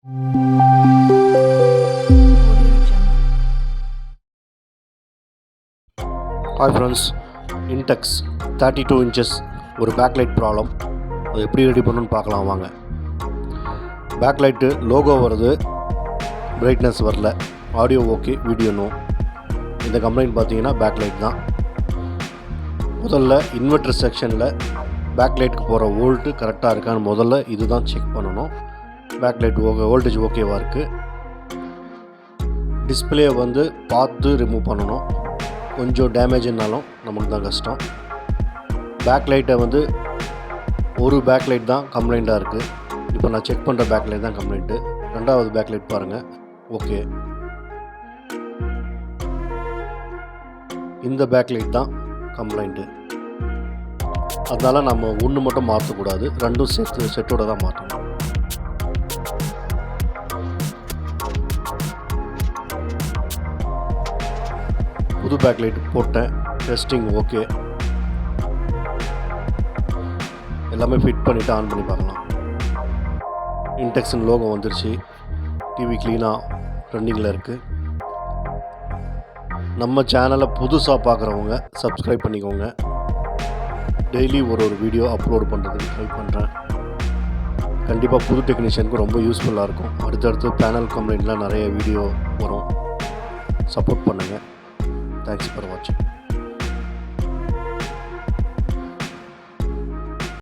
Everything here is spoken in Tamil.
Hi friends, Intex 32 inches ஒரு backlight ப்ராப்ளம். அது எப்படி ரெடி பண்ணணும்னு பார்க்கலாம் வாங்க. பேக்லைட்டு லோகோ வருது, பிரைட்னஸ் வரல, ஆடியோ ஓகே, வீடியோ நோ. இந்த கம்ப்ளைண்ட் பார்த்தீங்கன்னா பேக்லைட் தான். முதல்ல இன்வெர்டர் செக்ஷனில் பேக்லைட்டுக்கு போகிற வோல்ட்டு கரெக்டாக இருக்கான்னு முதல்ல இது தான் செக் பண்ணணும். பேக்லைட் வோல்டேஜ் ஓகேவாக இருக்குது. டிஸ்பிளே பார்த்து ரிமூவ் பண்ணணும். கொஞ்சம் டேமேஜ்னாலும் நமக்கு தான் கஷ்டம். பேக்லைட்டை ஒரு பேக்லைட் தான் கம்ப்ளைண்ட்டாக இருக்குது. இப்போ நான் செக் பண்ணுற பேக்லைட் தான் கம்ப்ளைண்ட்டு. ரெண்டாவது பேக்லைட் பாருங்கள், ஓகே. இந்த பேக்லைட் தான் கம்ப்ளைண்ட்டு. அதனால் நம்ம ஒன்று மட்டும் மாற்றக்கூடாது, ரெண்டும் செட்டோடு தான் மாற்றணும். புது பேக்லைட் போட்டேன், டெஸ்டிங் ஓகே. எல்லாமே ஃபிட் பண்ணிவிட்டு ஆன் பண்ணி பார்க்கலாம். இன்டெக்ஸின் லோகோ வந்துருச்சு. டிவி க்ளீனாக ரன்னிங்கில் இருக்குது. நம்ம சேனலை புதுசாக பார்க்குறவங்க சப்ஸ்கிரைப் பண்ணிக்கோங்க. டெய்லி ஒரு வீடியோ அப்லோட் பண்ணுறதுக்கு ட்ரை பண்ணுறேன். கண்டிப்பாக புது டெக்னீஷியனுக்கு ரொம்ப யூஸ்ஃபுல்லாக இருக்கும். அடுத்தடுத்து பேனல் கம்ப்ளைண்ட்லாம் நிறைய வீடியோ வரும். சப்போர்ட் பண்ணுங்கள். Thanks for watching.